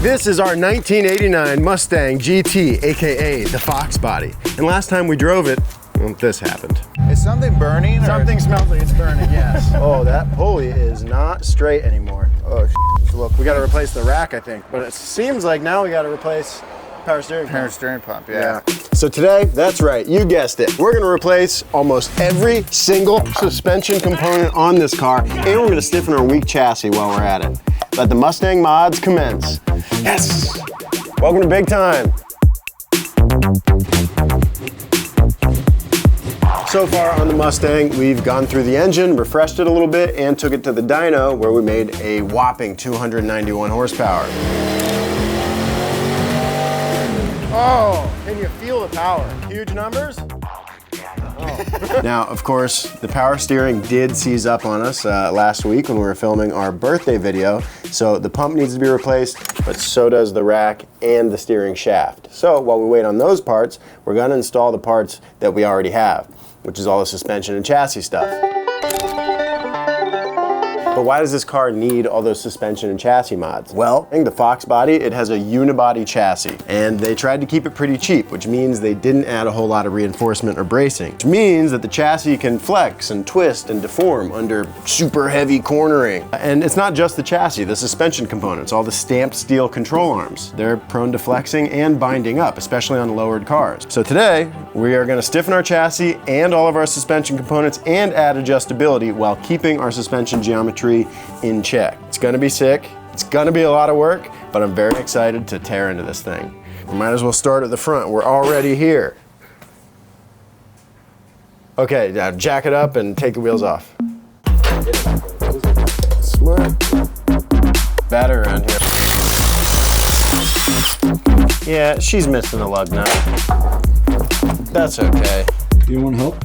This is our 1989 Mustang GT, AKA the Fox Body. And last time we drove it, well, this happened. Is something burning? Something smells like it's burning, yes. Oh, that pulley is not straight anymore. Oh, look, we gotta replace the rack, I think. But it seems like now we gotta replace power steering pump, yeah. So today, that's right, you guessed it. We're gonna replace almost every single suspension component on this car, and we're gonna stiffen our weak chassis while we're at it. Let the Mustang mods commence. Yes! Welcome to Big Time. So far on the Mustang, we've gone through the engine, refreshed it a little bit, and took it to the dyno where we made a whopping 291 horsepower. Oh, can you feel the power? Huge numbers? Oh. Now, of course, the power steering did seize up on us last week when we were filming our birthday video. So the pump needs to be replaced, but so does the rack and the steering shaft. So while we wait on those parts, we're gonna install the parts that we already have, which is all the suspension and chassis stuff. But why does this car need all those suspension and chassis mods? Well, I think the Fox Body, it has a unibody chassis, and they tried to keep it pretty cheap, which means they didn't add a whole lot of reinforcement or bracing, which means that the chassis can flex and twist and deform under super heavy cornering. And it's not just the chassis, the suspension components, all the stamped steel control arms. They're prone to flexing and binding up, especially on lowered cars. So today, we are gonna stiffen our chassis and all of our suspension components and add adjustability while keeping our suspension geometry in check. It's gonna be sick, it's gonna be a lot of work, but I'm very excited to tear into this thing. We might as well start at the front, we're already here. Okay, now jack it up and take the wheels off. Smart. Better around here. Yeah, she's missing a lug nut. That's okay. You want help?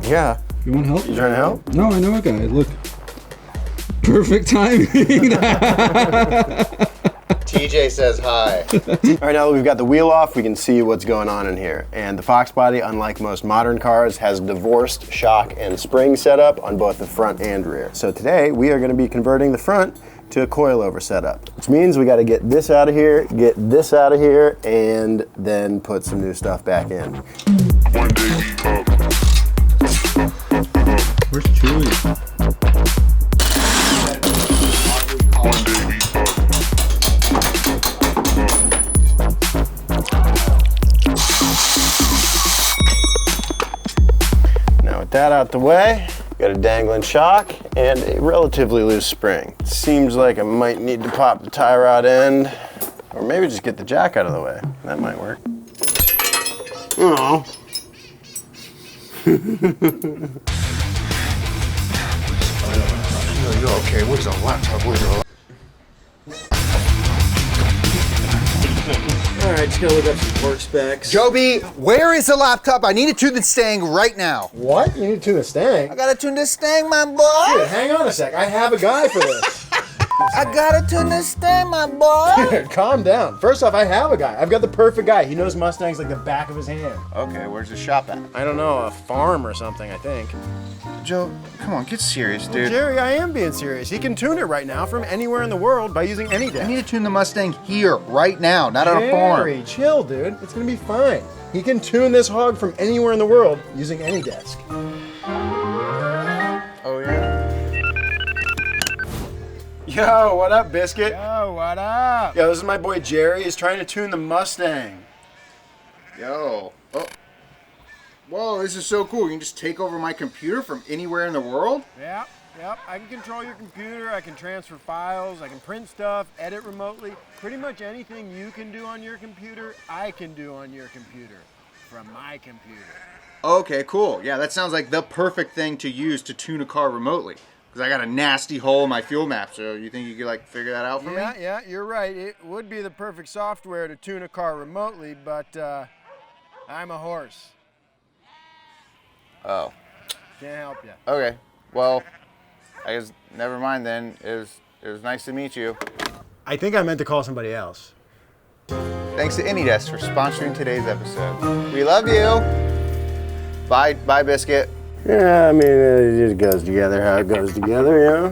Yeah. You want help? You trying to help? No, I know a guy. Look. Perfect timing. TJ says hi. All right, now that we've got the wheel off, we can see what's going on in here. And the Fox Body, unlike most modern cars, has divorced shock and spring setup on both the front and rear. So today, we are gonna be converting the front to a coilover setup, which means we gotta get this out of here, get this out of here, and then put some new stuff back in. Where's Chewie? Now with that out the way, got a dangling shock and a relatively loose spring. Seems like I might need to pop the tie rod end, or maybe just get the jack out of the way. That might work. Oh. You're okay. Where's the laptop? Where's the laptop? All right, just gonna look up some work specs. Joby, where is the laptop? I need to tune the Mustang right now. What? You need to tune the Mustang? I gotta tune the Mustang, my boy. Dude, hang on a sec. I have a guy for this. I gotta tune the Mustang, my boy. Dude, calm down. First off, I have a guy. I've got the perfect guy. He knows Mustangs like the back of his hand. Okay, where's the shop at? I don't know, a farm or something, I think. Joe, come on, get serious, dude. Well, Jerry, I am being serious. He can tune it right now from anywhere in the world by using any desk. I need to tune the Mustang here, right now, not on a farm. Jerry, chill, dude. It's gonna be fine. He can tune this hog from anywhere in the world using any desk. Oh, yeah? Yo, what up, Biscuit? Yo, what up? Yo, this is my boy Jerry. He's trying to tune the Mustang. Yo. Oh. Whoa, this is so cool. You can just take over my computer from anywhere in the world? Yep. I can control your computer. I can transfer files. I can print stuff, edit remotely. Pretty much anything you can do on your computer, I can do on your computer from my computer. Okay, cool. Yeah, that sounds like the perfect thing to use to tune a car remotely. Because I got a nasty hole in my fuel map, so you think you could like figure that out for me? Yeah, you're right. It would be the perfect software to tune a car remotely, but I'm a horse. Oh. Can't help you. Okay. Well, I guess never mind then. It was nice to meet you. I think I meant to call somebody else. Thanks to AnyDesk for sponsoring today's episode. We love you. Bye, Biscuit. Yeah, I mean, it just goes together how it goes together, you know?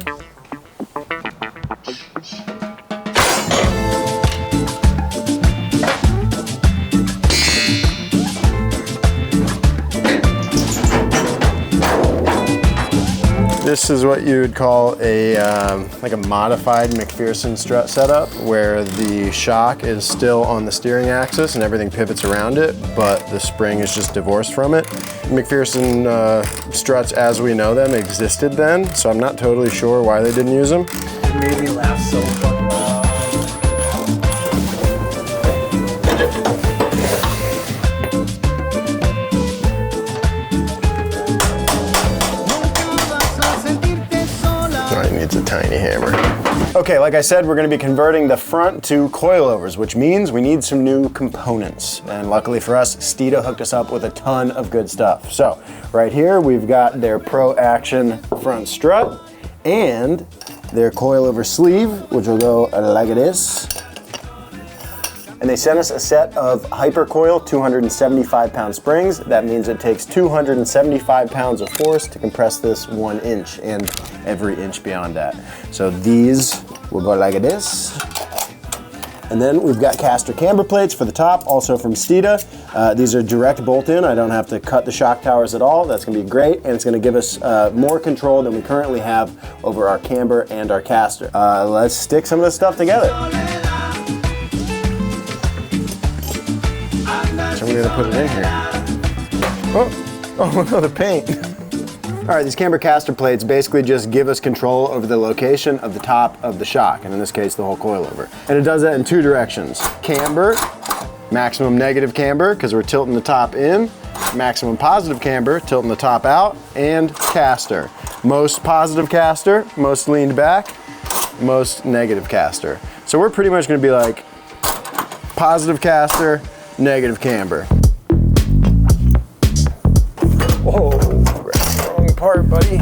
This is what you would call a like a modified McPherson strut setup, where the shock is still on the steering axis and everything pivots around it, but the spring is just divorced from it. McPherson struts as we know them existed then, so I'm not totally sure why they didn't use them. Made me laugh so fucking hard. It needs a tiny hammer. Okay, like I said, we're gonna be converting the front to coilovers, which means we need some new components. And luckily for us, Stita hooked us up with a ton of good stuff. So, right here, we've got their Pro Action front strut and their coilover sleeve, which will go like this. And they sent us a set of Hypercoil 275-pound springs. That means it takes 275 pounds of force to compress this 1 inch and every inch beyond that. So these will go like this. And then we've got caster camber plates for the top, also from Stita. These are direct bolt-in. I don't have to cut the shock towers at all. That's gonna be great, and it's gonna give us more control than we currently have over our camber and our caster. Let's stick some of this stuff together. So we're gonna put it in here. Oh no, the paint. All right, these camber caster plates basically just give us control over the location of the top of the shock, and in this case, the whole coilover. And it does that in 2 directions. Camber, maximum negative camber, because we're tilting the top in, maximum positive camber, tilting the top out, and caster. Most positive caster, most leaned back, most negative caster. So we're pretty much gonna be like positive caster, negative camber. Whoa, wrong part, buddy.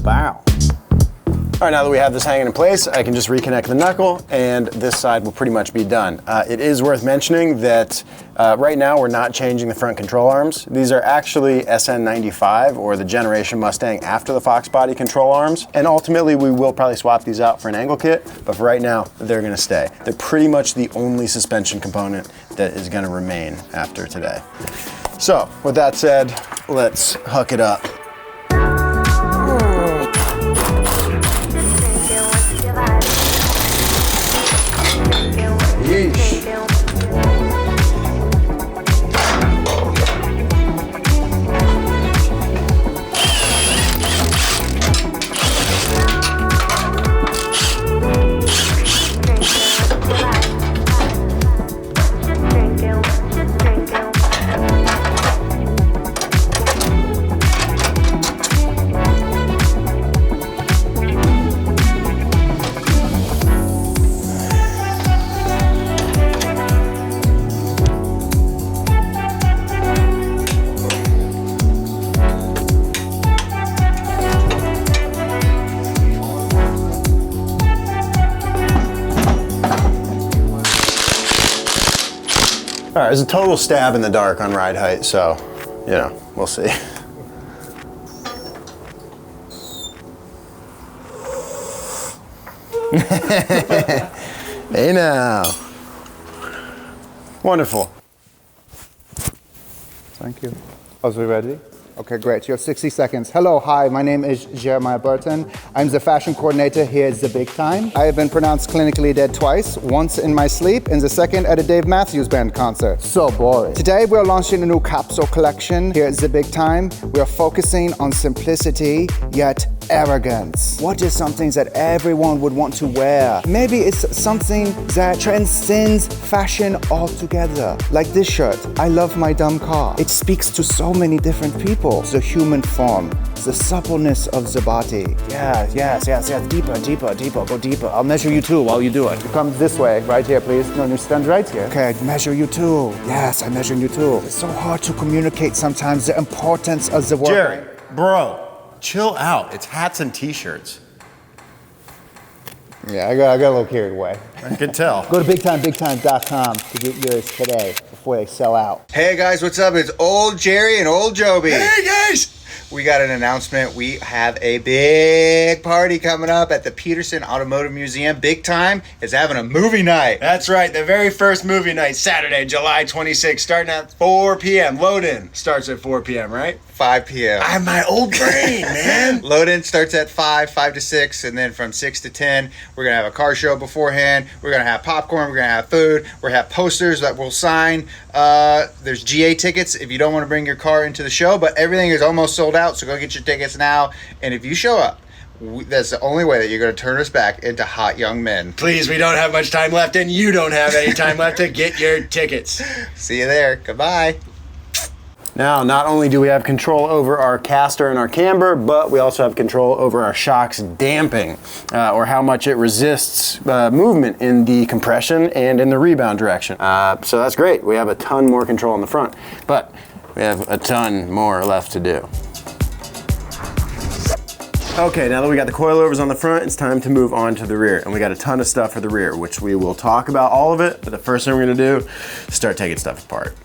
Wow. All right, now that we have this hanging in place, I can just reconnect the knuckle and this side will pretty much be done. It is worth mentioning that right now we're not changing the front control arms. These are actually SN95 or the generation Mustang after the Fox body control arms. And ultimately we will probably swap these out for an angle kit, but for right now, they're gonna stay. They're pretty much the only suspension component that is gonna remain after today. So with that said, let's hook it up. Yeesh. All right, there's a total stab in the dark on ride height, so, you know, we'll see. Hey now. Wonderful. Thank you. Are we ready? Okay, great. You have 60 seconds. Hello, hi, my name is Jeremiah Burton. I'm the fashion coordinator here at the Bigtime. I have been pronounced clinically dead twice, once in my sleep and the second at a Dave Matthews Band concert. So boring. Today we're launching a new capsule collection here at the Bigtime. We are focusing on simplicity, yet arrogance. What is something that everyone would want to wear? Maybe it's something that transcends fashion altogether. Like this shirt, I love my dumb car. It speaks to so many different people. The human form, the suppleness of the body. Yes. Deeper, go deeper. I'll measure you too while you do it. Come this way, right here, please. No, you stand right here. Okay, I measure you too. Yes, I measure you too. It's so hard to communicate sometimes the importance of the work. Jerry, bro, chill out. It's hats and t-shirts. Yeah, I got a little carried away. I can tell. Go to bigtime.com to get yours today before they sell out. Hey guys, what's up? It's old Jerry and old Joby. Hey guys, we got an announcement. We have a big party coming up at the Peterson Automotive Museum. Bigtime is having a movie night. That's right, the very first movie night, Saturday, July 26th, starting at 4 p.m. Load-in starts at 4 p.m., right? 5 p.m. I have my old brain, man. Load-in starts at 5 to 6, and then from 6 to 10, we're going to have a car show beforehand. We're going to have popcorn. We're going to have food. We're going to have posters that we'll sign. There's GA tickets if you don't want to bring your car into the show, but everything is almost sold out, so go get your tickets now. And if you show up, that's the only way that you're going to turn us back into hot young men. Please, we don't have much time left, and you don't have any time left to get your tickets. See you there. Goodbye. Now, not only do we have control over our caster and our camber, but we also have control over our shock's damping, or how much it resists movement in the compression and in the rebound direction. So that's great. We have a ton more control on the front, but we have a ton more left to do. Okay, now that we got the coilovers on the front, it's time to move on to the rear. And we got a ton of stuff for the rear, which we will talk about all of it, but the first thing we're gonna do is start taking stuff apart.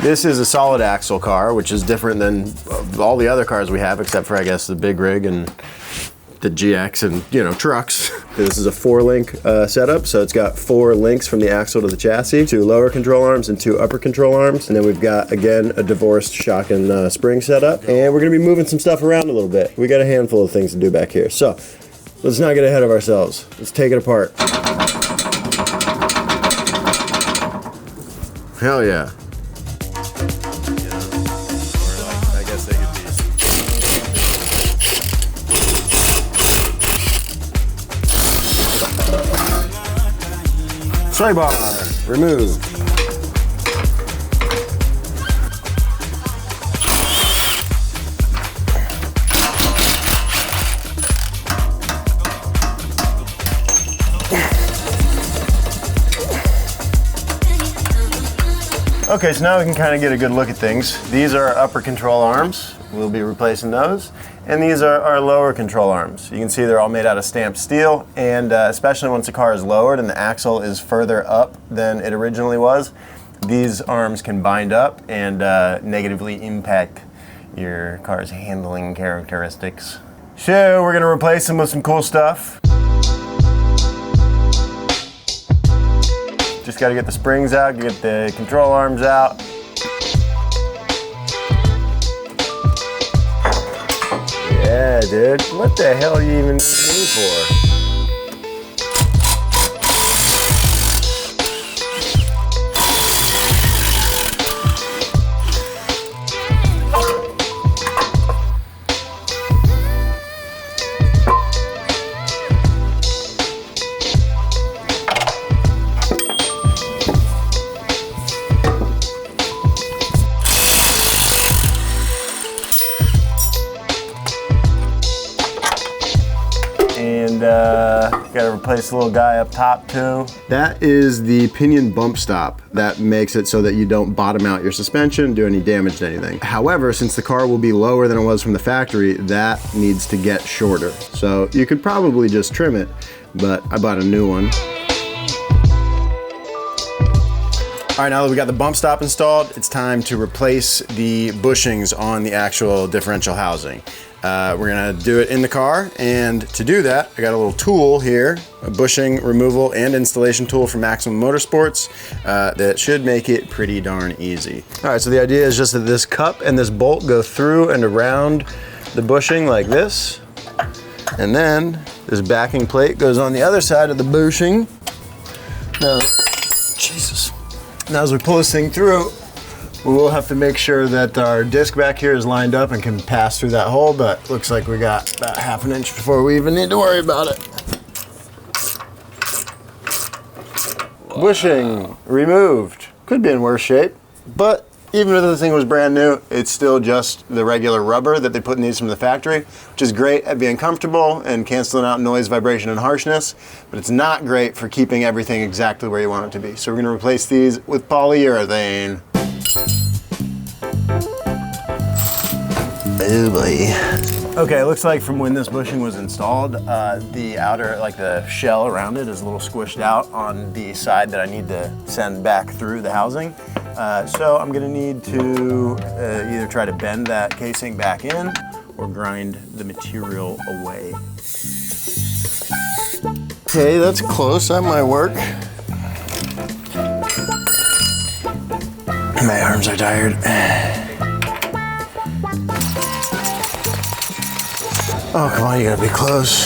This is a solid axle car, which is different than all the other cars we have, except for, I guess, the big rig and the GX and, you know, trucks. This is a 4-link setup, so it's got 4 links from the axle to the chassis, 2 lower control arms and 2 upper control arms. And then we've got, again, a divorced shock and spring setup. And we're gonna be moving some stuff around a little bit. We got a handful of things to do back here. So let's not get ahead of ourselves. Let's take it apart. Hell yeah. I guess they could be. Sway bar, removed. Okay, so now we can kind of get a good look at things. These are our upper control arms. We'll be replacing those. And these are our lower control arms. You can see they're all made out of stamped steel, and especially once the car is lowered and the axle is further up than it originally was, these arms can bind up and negatively impact your car's handling characteristics. So we're gonna replace them with some cool stuff. Just gotta get the springs out, get the control arms out. Yeah, dude. What the hell are you even waiting for? Gotta replace the little guy up top too. That is the pinion bump stop that makes it so that you don't bottom out your suspension, do any damage to anything. However, since the car will be lower than it was from the factory, that needs to get shorter. So you could probably just trim it, but I bought a new one. All right, now that we got the bump stop installed, it's time to replace the bushings on the actual differential housing. We're gonna do it in the car, and to do that, I got a little tool here, a bushing removal and installation tool from Maximum Motorsports that should make it pretty darn easy. All right, so the idea is just that this cup and this bolt go through and around the bushing like this, and then this backing plate goes on the other side of the bushing. Now, Jesus. Now as we pull this thing through, we will have to make sure that our disc back here is lined up and can pass through that hole, but looks like we got about ½ an inch before we even need to worry about it. Bushing removed. Could be in worse shape, but even if the thing was brand new, it's still just the regular rubber that they put in these from the factory, which is great at being comfortable and canceling out noise, vibration, and harshness, but it's not great for keeping everything exactly where you want it to be. So we're gonna replace these with polyurethane. Oh boy. Okay, it looks like from when this bushing was installed, the outer, like the shell around it is a little squished out on the side that I need to send back through the housing. So I'm gonna need to either try to bend that casing back in or grind the material away. Okay, that's close, that might work. My arms are tired. Oh, come on, you gotta be close.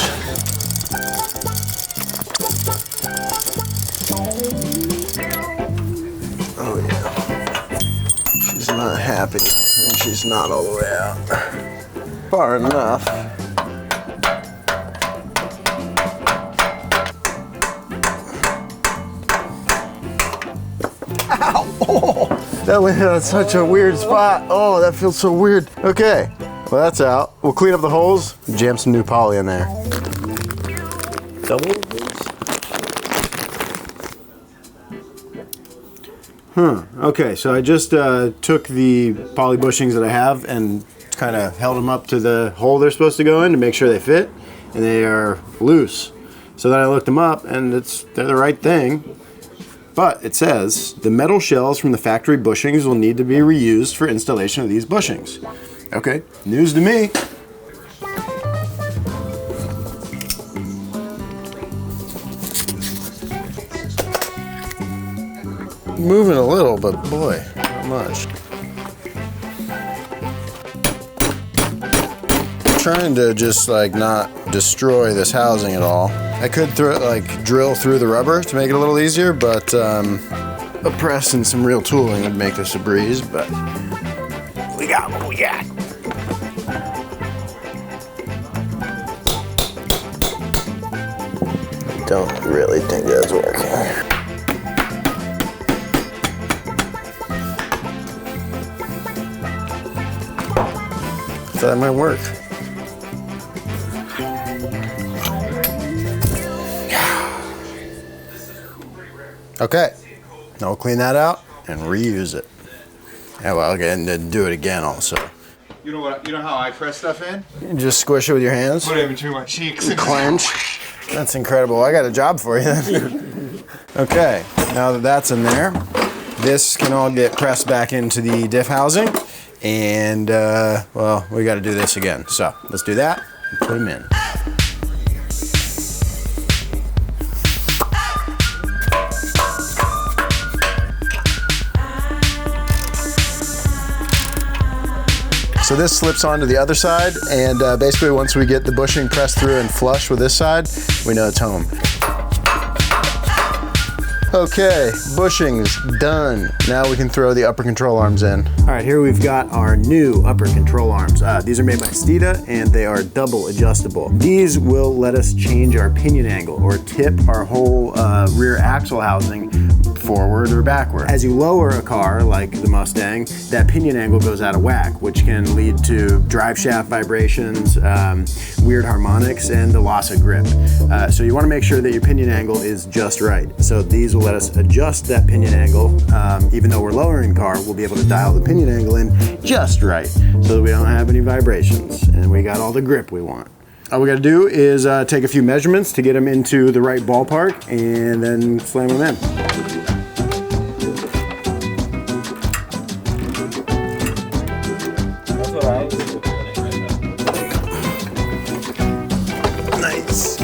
Oh yeah. She's not happy, and she's not all the way out. Far enough. Ow! Oh, that went in such a weird spot. Oh, that feels so weird. Okay. Well, that's out. We'll clean up the holes, jam some new poly in there. Double? Okay, so I just took the poly bushings that I have and kind of held them up to the hole they're supposed to go in to make sure they fit, and they are loose. So then I looked them up, and they're the right thing. But it says, the metal shells from the factory bushings will need to be reused for installation of these bushings. Okay, news to me. Moving a little, but boy, not much. Trying to just like not destroy this housing at all. I could drill through the rubber to make it a little easier, but a press and some real tooling would make this a breeze, but we got what we got. Don't really think that's working. So that might work. Okay, now we'll clean that out and reuse it. Yeah, well, okay, and then do it again also. You know what? You know how I press stuff in? You just squish it with your hands. Put it in between my cheeks. Clench. That's incredible. I got a job for you then. Okay, now that that's in there, this can all get pressed back into the diff housing, and well, we got to do this again. So let's do that and put them in. So this slips onto the other side, and basically once we get the bushing pressed through and flush with this side, we know it's home. Okay, bushings done. Now we can throw the upper control arms in. All right, here we've got our new upper control arms. These are made by Stita, and they are double adjustable. These will let us change our pinion angle or tip our whole rear axle housing forward or backward. As you lower a car like the Mustang, that pinion angle goes out of whack, which can lead to drive shaft vibrations, weird harmonics, and the loss of grip. So you want to make sure that your pinion angle is just right. So these will let us adjust that pinion angle. Even though we're lowering the car, we'll be able to dial the pinion angle in just right so that we don't have any vibrations and we got all the grip we want. All we gotta do is take a few measurements to get them into the right ballpark and then slam them in. Nice.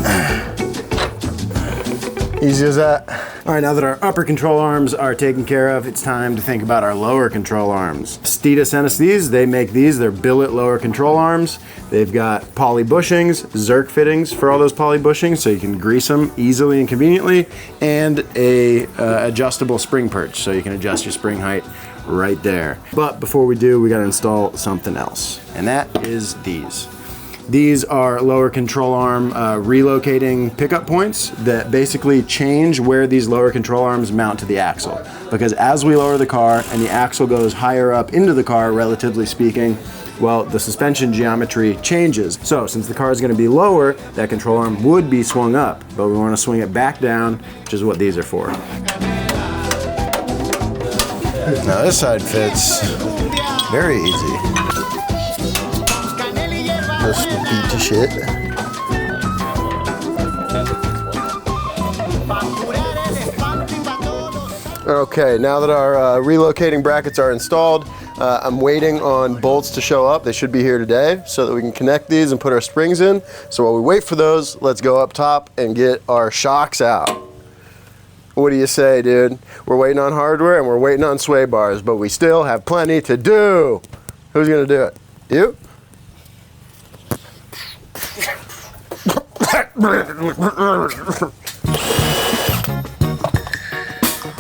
Easy as that. All right, now that our upper control arms are taken care of, it's time to think about our lower control arms. Stita sent us these. They make these. They're billet lower control arms. They've got poly bushings, Zerk fittings for all those poly bushings so you can grease them easily and conveniently, and a adjustable spring perch so you can adjust your spring height right there. But before we do, we gotta install something else, and that is these. These are lower control arm relocating pickup points that basically change where these lower control arms mount to the axle. Because as we lower the car and the axle goes higher up into the car, relatively speaking, well, the suspension geometry changes. So since the car is going to be lower, that control arm would be swung up, but we want to swing it back down, which is what these are for. Now this side fits very easy. Just beat to shit. Okay, now that our relocating brackets are installed, I'm waiting on bolts to show up. They should be here today so that we can connect these and put our springs in. So while we wait for those, let's go up top and get our shocks out. What do you say, dude? We're waiting on hardware and we're waiting on sway bars, but we still have plenty to do. Who's gonna do it? You?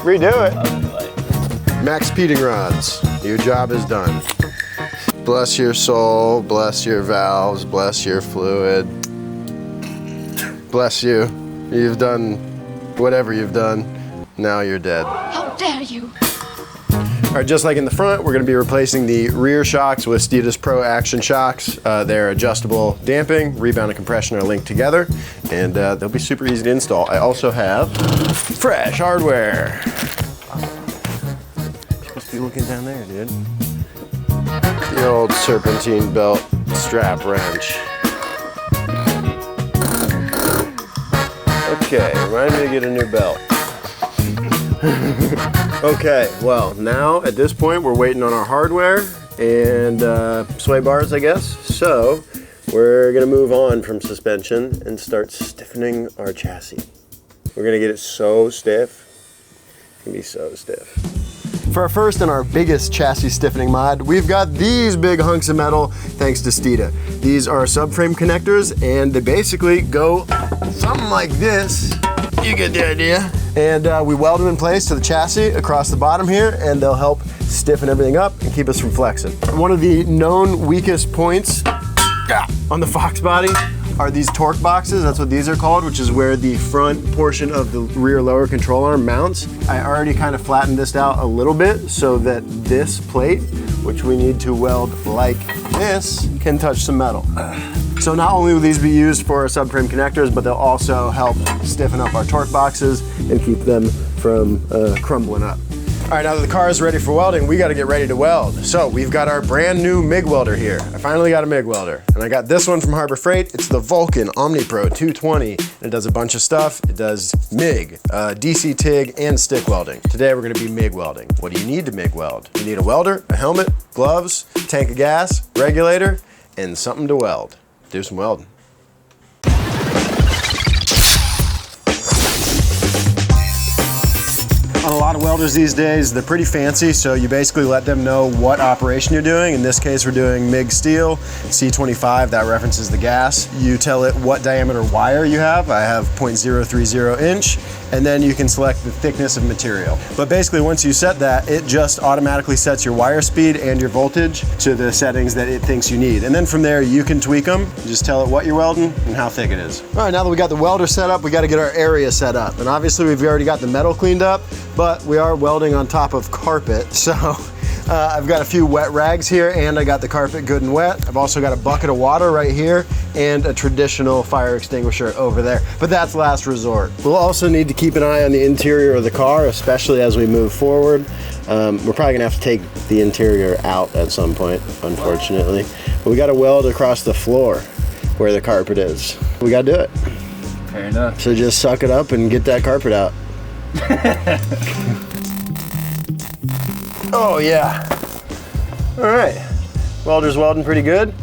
Redo it. Max Peating rods. Your job is done. Bless your soul, bless your valves, bless your fluid. Bless you. You've done whatever you've done. Now you're dead. How dare you! All right, just like in the front, we're gonna be replacing the rear shocks with Steetus Pro Action shocks. They're adjustable damping, rebound and compression are linked together, and they'll be super easy to install. I also have fresh hardware. Supposed to be looking down there, dude. The old serpentine belt strap wrench. Okay, remind me to get a new belt. Okay, well, now at this point we're waiting on our hardware and sway bars, I guess. So we're gonna move on from suspension and start stiffening our chassis. We're gonna get it so stiff. It's gonna be so stiff. For our first and our biggest chassis stiffening mod, we've got these big hunks of metal thanks to Steeda. These are subframe connectors and they basically go something like this. You get the idea. And we weld them in place to the chassis across the bottom here, and they'll help stiffen everything up and keep us from flexing. One of the known weakest points on the Fox body are these torque boxes. That's what these are called, which is where the front portion of the rear lower control arm mounts. I already kind of flattened this out a little bit so that this plate, which we need to weld like this, can touch some metal. So not only will these be used for subframe connectors, but they'll also help stiffen up our torque boxes and keep them from crumbling up. All right, now that the car is ready for welding, we got to get ready to weld. So we've got our brand new MIG welder here. I finally got a MIG welder, and I got this one from Harbor Freight. It's the Vulcan OmniPro 220. And it does a bunch of stuff. It does MIG, DC TIG, and stick welding. Today we're going to be MIG welding. What do you need to MIG weld? You need a welder, a helmet, gloves, tank of gas, regulator, and something to weld. Do some welding. On a lot of welders these days, they're pretty fancy, so you basically let them know what operation you're doing. In this case, we're doing MIG steel, C25, that references the gas. You tell it what diameter wire you have. I have 0.030 inch, and then you can select the thickness of material. But basically, once you set that, it just automatically sets your wire speed and your voltage to the settings that it thinks you need. And then from there, you can tweak them. You just tell it what you're welding and how thick it is. All right, now that we got the welder set up, we got to get our area set up. And obviously, we've already got the metal cleaned up, but we are welding on top of carpet. So I've got a few wet rags here and I got the carpet good and wet. I've also got a bucket of water right here and a traditional fire extinguisher over there, but that's last resort. We'll also need to keep an eye on the interior of the car, especially as we move forward. We're probably gonna have to take the interior out at some point, unfortunately. But we gotta weld across the floor where the carpet is. We gotta do it. Fair enough. So just suck it up and get that carpet out. Oh yeah. All right. Welder's welding pretty good.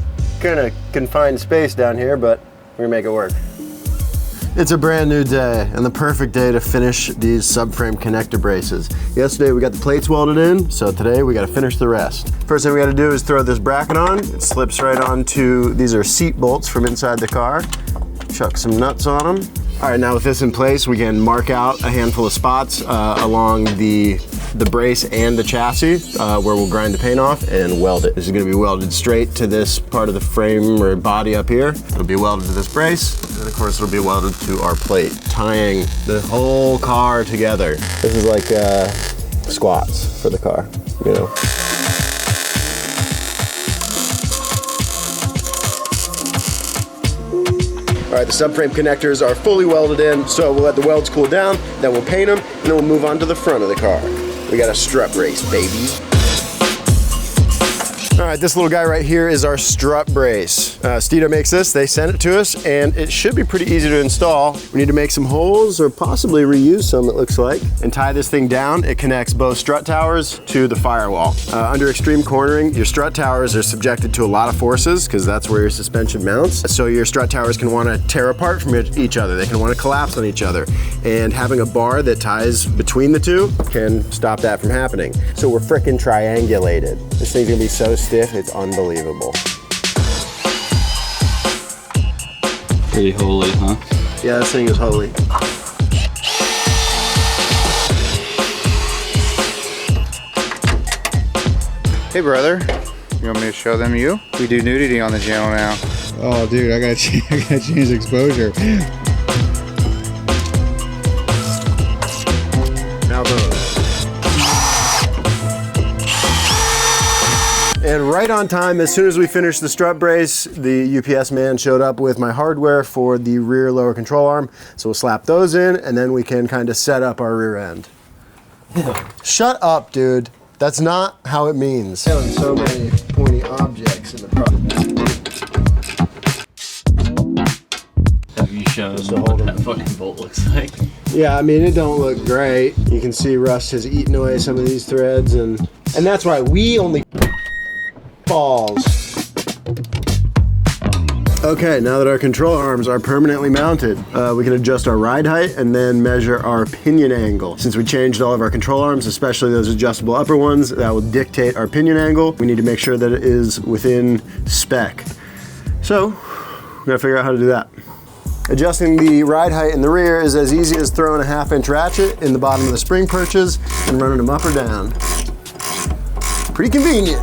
Kind of confined space down here, but we're gonna make it work. It's a brand new day and the perfect day to finish these subframe connector braces. Yesterday we got the plates welded in, so today we gotta finish the rest. First thing we gotta do is throw this bracket on. It slips right onto, these are seat bolts from inside the car. Chuck some nuts on them. All right, now with this in place, we can mark out a handful of spots along the brace and the chassis where we'll grind the paint off and weld it. This is gonna be welded straight to this part of the frame or body up here. It'll be welded to this brace, and of course it'll be welded to our plate, tying the whole car together. This is like squats for the car, you know. All right, the subframe connectors are fully welded in, so we'll let the welds cool down, then we'll paint them, and then we'll move on to the front of the car. We got a strut brace, baby. All right, this little guy right here is our strut brace. Steeda makes this, they sent it to us, and it should be pretty easy to install. We need to make some holes or possibly reuse some, it looks like, and tie this thing down. It connects both strut towers to the firewall. Under extreme cornering, your strut towers are subjected to a lot of forces because that's where your suspension mounts. So your strut towers can want to tear apart from each other. They can want to collapse on each other. And having a bar that ties between the two can stop that from happening. So we're frickin' triangulated. This thing's gonna be so stiff, it's unbelievable. Pretty holy, huh? Yeah, this thing is holy. Hey brother, you want me to show them you? We do nudity on the channel now. Oh, dude, I gotta change exposure. Now those. And right on time, as soon as we finished the strut brace, the UPS man showed up with my hardware for the rear lower control arm. So we'll slap those in and then we can kind of set up our rear end. Shut up, dude. That's not how it means. Having so many pointy objects in the Have you shown what that fucking bolt looks like? Yeah, I mean, it don't look great. You can see rust has eaten away some of these threads, and that's why we only balls. Okay, now that our control arms are permanently mounted, we can adjust our ride height and then measure our pinion angle. Since we changed all of our control arms, especially those adjustable upper ones, that will dictate our pinion angle. We need to make sure that it is within spec. So, we gotta figure out how to do that. Adjusting the ride height in the rear is as easy as throwing a 1/2-inch ratchet in the bottom of the spring perches and running them up or down. Pretty convenient.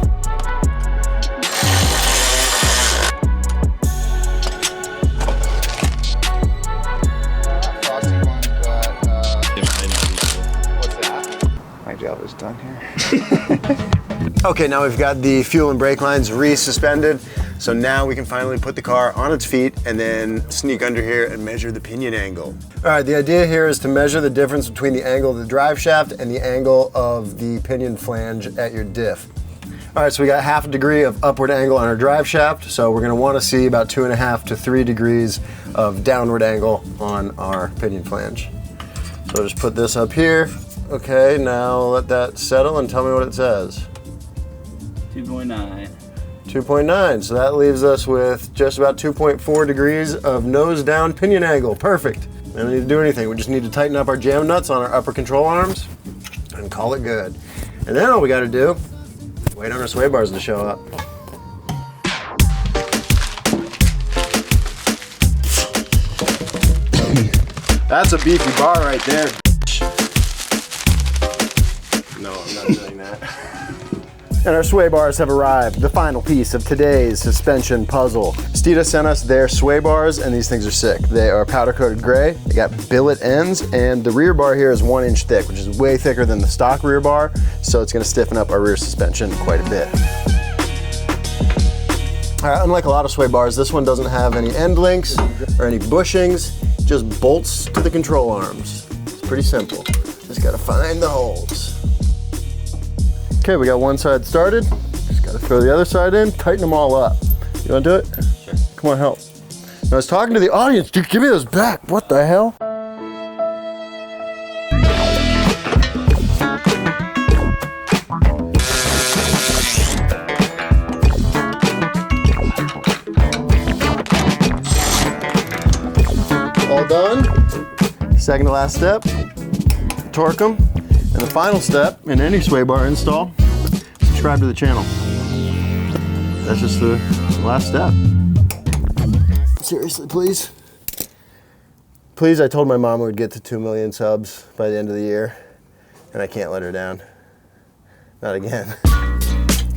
My job is done here. Okay, now we've got the fuel and brake lines re-suspended. So now we can finally put the car on its feet and then sneak under here and measure the pinion angle. All right, the idea here is to measure the difference between the angle of the drive shaft and the angle of the pinion flange at your diff. All right, so we got 1/2 degree of upward angle on our drive shaft. So we're gonna wanna see about 2.5 to 3 degrees of downward angle on our pinion flange. So I'll just put this up here. Okay, now let that settle and tell me what it says. 2.9. 2.9, so that leaves us with just about 2.4 degrees of nose down pinion angle. Perfect. We don't need to do anything. We just need to tighten up our jam nuts on our upper control arms and call it good. And then all we gotta do, wait on our sway bars to show up. That's a beefy bar right there. No, I'm not doing that. And our sway bars have arrived, the final piece of today's suspension puzzle. Steeda sent us their sway bars, and these things are sick. They are powder coated gray, they got billet ends, and the rear bar here is 1 inch thick, which is way thicker than the stock rear bar, so it's gonna stiffen up our rear suspension quite a bit. All right, unlike a lot of sway bars, this one doesn't have any end links or any bushings, just bolts to the control arms. It's pretty simple. Just gotta find the holes. Okay, we got one side started. Just gotta throw the other side in, tighten them all up. You wanna do it? Sure. Come on, help. I was talking to the audience, dude, give me those back. What the hell? All done. Second to last step, torque them. And the final step in any sway bar install, subscribe to the channel. That's just the last step. Seriously, please. Please, I told my mom we would get to 2 million subs by the end of the year, and I can't let her down. Not again.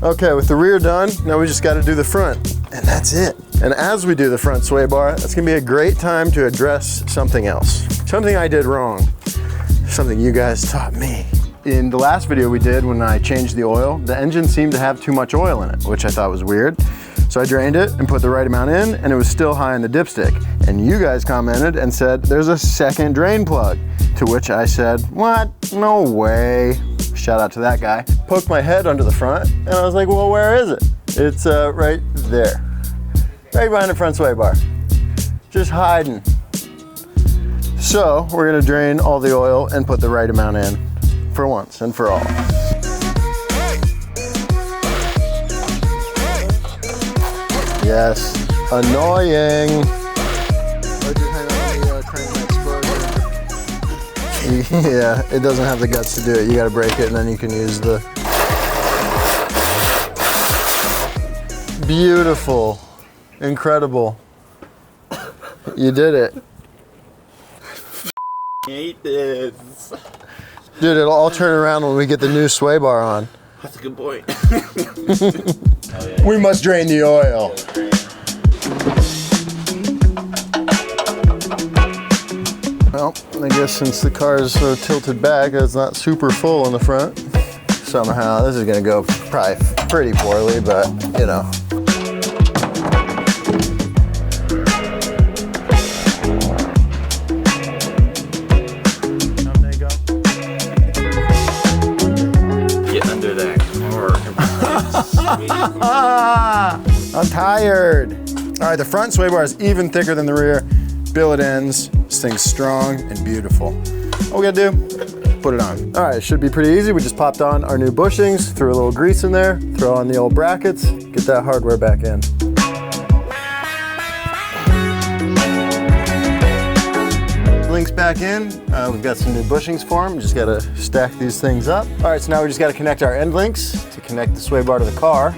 Okay, with the rear done, now we just gotta do the front, and that's it. And as we do the front sway bar, that's gonna be a great time to address something else. Something I did wrong. Something you guys taught me. In the last video we did when I changed the oil, the engine seemed to have too much oil in it, which I thought was weird. So I drained it and put the right amount in, and it was still high in the dipstick. And you guys commented and said, there's a second drain plug. To which I said, what? No way. Shout out to that guy. Poked my head under the front, and I was like, well, where is it? It's right there. Right behind the front sway bar. Just hiding. So we're gonna drain all the oil and put the right amount in for once and for all. Yes, annoying. Yeah, it doesn't have the guts to do it. You gotta break it and then you can use the... Beautiful, incredible. You did it. I hate this. Dude, it'll all turn around when we get the new sway bar on. That's a good point. We must drain the oil. Well, I guess since the car is so tilted back, it's not super full in the front. Somehow, this is gonna go probably pretty poorly, but you know. Get under that car. I'm tired. All right, the front sway bar is even thicker than the rear. Billet ends. This thing's strong and beautiful. All we gotta do, put it on. All right, it should be pretty easy. We just popped on our new bushings, threw a little grease in there, throw on the old brackets, get that hardware back in. Links back in. We've got some new bushings for them. We just gotta stack these things up. All right, so now we just gotta connect our end links to connect the sway bar to the car.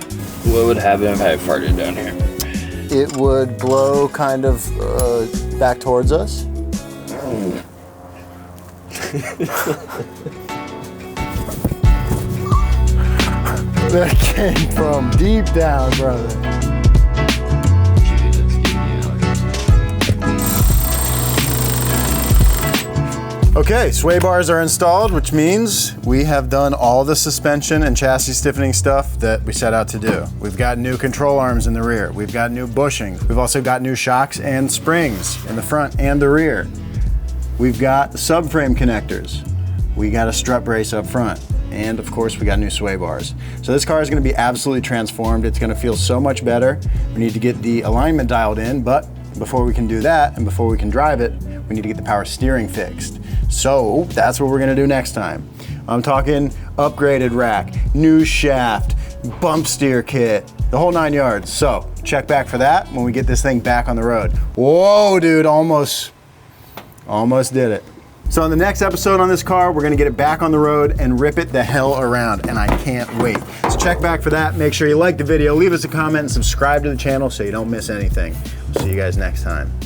What would happen if I farted down here? It would blow kind of back towards us. That came from deep down, brother. Okay, sway bars are installed, which means we have done all the suspension and chassis stiffening stuff that we set out to do. We've got new control arms in the rear. We've got new bushings. We've also got new shocks and springs in the front and the rear. We've got subframe connectors. We got a strut brace up front. And of course, we got new sway bars. So this car is gonna be absolutely transformed. It's gonna feel so much better. We need to get the alignment dialed in, but before we can do that and before we can drive it, we need to get the power steering fixed. So that's what we're gonna do next time. I'm talking upgraded rack, new shaft, bump steer kit, the whole 9 yards. So check back for that when we get this thing back on the road. Whoa, dude, almost did it. So in the next episode on this car, we're gonna get it back on the road and rip it the hell around, and I can't wait. So check back for that. Make sure you like the video, leave us a comment, and subscribe to the channel so you don't miss anything. See you guys next time.